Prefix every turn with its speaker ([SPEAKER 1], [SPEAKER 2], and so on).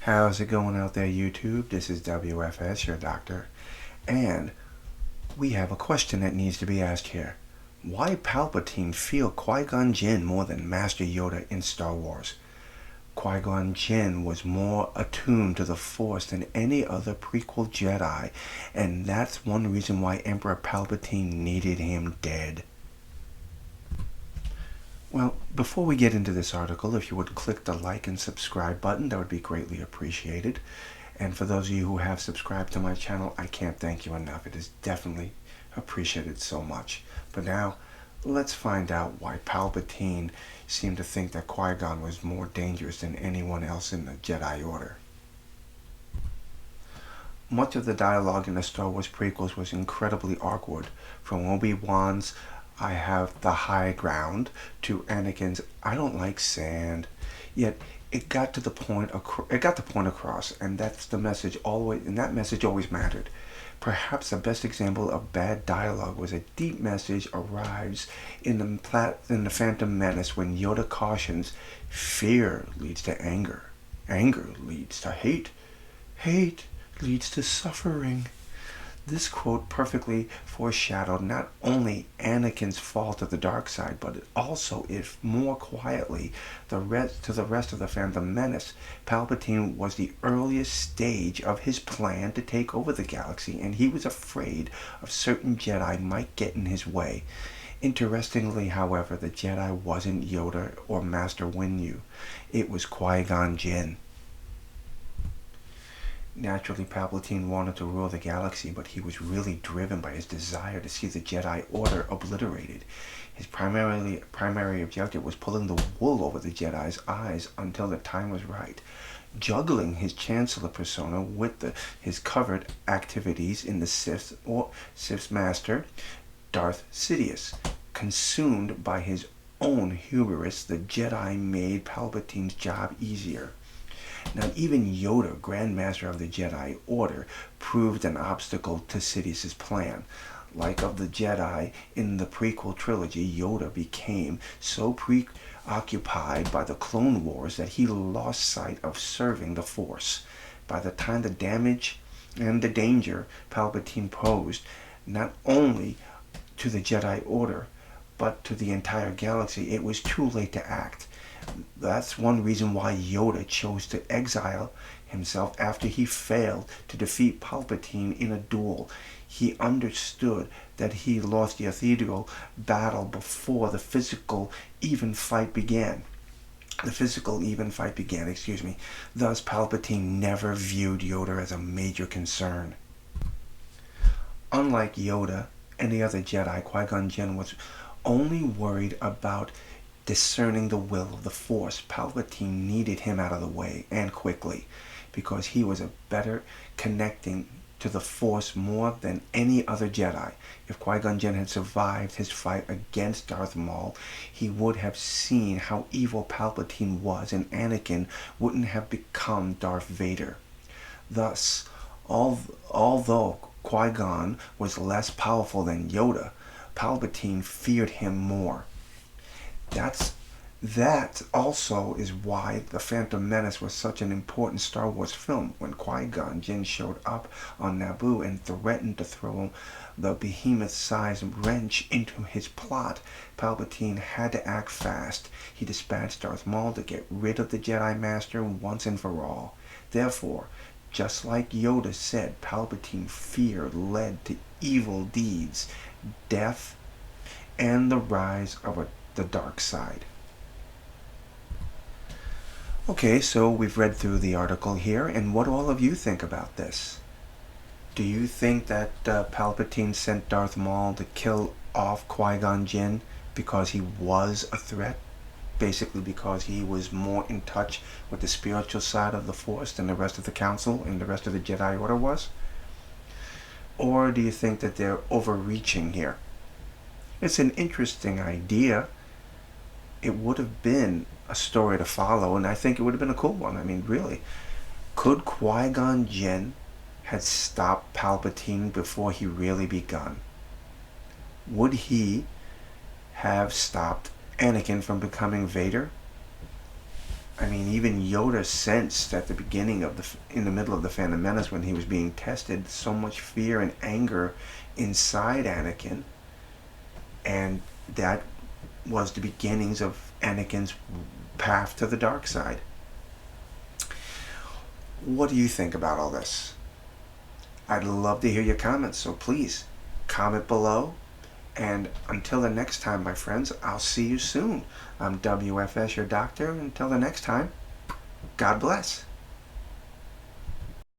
[SPEAKER 1] How's it going out there, YouTube? This is W.F.S, your doctor, and we have a question that needs to be asked here. Why Palpatine feel Qui-Gon Jinn more than Master Yoda in Star Wars? Qui-Gon Jinn was more attuned to the Force than any other prequel Jedi, and that's one reason why Emperor Palpatine needed him dead. Well, before we get into this article, if you would click the like and subscribe button, that would be greatly appreciated. And for those of you who have subscribed to my channel, I can't thank you enough. It is definitely appreciated so much. But now, let's find out why Palpatine seemed to think that Qui-Gon was more dangerous than anyone else in the Jedi Order. Much of the dialogue in the Star Wars prequels was incredibly awkward, from Obi-Wan's "I have the high ground" to Anakin's "I don't like sand." Yet it got the point across, and that's the message always, and that message always mattered. Perhaps the best example of bad dialogue was a deep message arrives in the Phantom Menace when Yoda cautions, "Fear leads to anger. Anger leads to hate. Hate leads to suffering." This quote perfectly foreshadowed not only Anakin's fall to the dark side, but also, if more quietly, to the rest of the Phantom Menace. Palpatine was the earliest stage of his plan to take over the galaxy, and he was afraid of certain Jedi might get in his way. Interestingly, however, the Jedi wasn't Yoda or Master Windu. It was Qui-Gon Jinn. Naturally, Palpatine wanted to rule the galaxy, but he was really driven by his desire to see the Jedi Order obliterated. His primary objective was pulling the wool over the Jedi's eyes until the time was right, juggling his Chancellor persona with his covert activities in the Sith's master, Darth Sidious. Consumed by his own hubris, the Jedi made Palpatine's job easier. Now, even Yoda, Grand Master of the Jedi Order, proved an obstacle to Sidious's plan. Like of the Jedi in the prequel trilogy, Yoda became so preoccupied by the Clone Wars that he lost sight of serving the Force. By the time the damage and the danger Palpatine posed, not only to the Jedi Order, but to the entire galaxy, it was too late to act. That's one reason why Yoda chose to exile himself after he failed to defeat Palpatine in a duel. He understood that he lost the ethereal battle before the physical even fight began. Thus, Palpatine never viewed Yoda as a major concern. Unlike Yoda and the other Jedi, Qui-Gon Jinn was only worried about discerning the will of the Force. Palpatine needed him out of the way, and quickly, because he was a better connecting to the Force more than any other Jedi. If Qui-Gon Jinn had survived his fight against Darth Maul, he would have seen how evil Palpatine was, and Anakin wouldn't have become Darth Vader. Thus, although Qui-Gon was less powerful than Yoda, Palpatine feared him more. That also is why The Phantom Menace was such an important Star Wars film. When Qui-Gon Jinn showed up on Naboo and threatened to throw the behemoth-sized wrench into his plot, Palpatine had to act fast. He dispatched Darth Maul to get rid of the Jedi Master once and for all. Therefore, just like Yoda said, Palpatine's fear led to evil deeds, death, and the rise of the dark side. Okay, so we've read through the article here, and what do all of you think about this? Do you think that Palpatine sent Darth Maul to kill off Qui-Gon Jinn because he was a threat? Basically because he was more in touch with the spiritual side of the Force than the rest of the Council and the rest of the Jedi Order was? Or do you think that they're overreaching here? It's an interesting idea. It would have been a story to follow, and I think it would have been a cool one. I mean, really, could Qui-Gon Jinn had stopped Palpatine before he really begun? Would he have stopped Anakin from becoming Vader? I mean, even Yoda sensed at the beginning of in the middle of the Phantom Menace when he was being tested, so much fear and anger inside Anakin, and that was the beginnings of Anakin's path to the dark side. What do you think about all this? I'd love to hear your comments, so please comment below. And until the next time, my friends, I'll see you soon. I'm W.F.S, your doctor. Until the next time, God bless.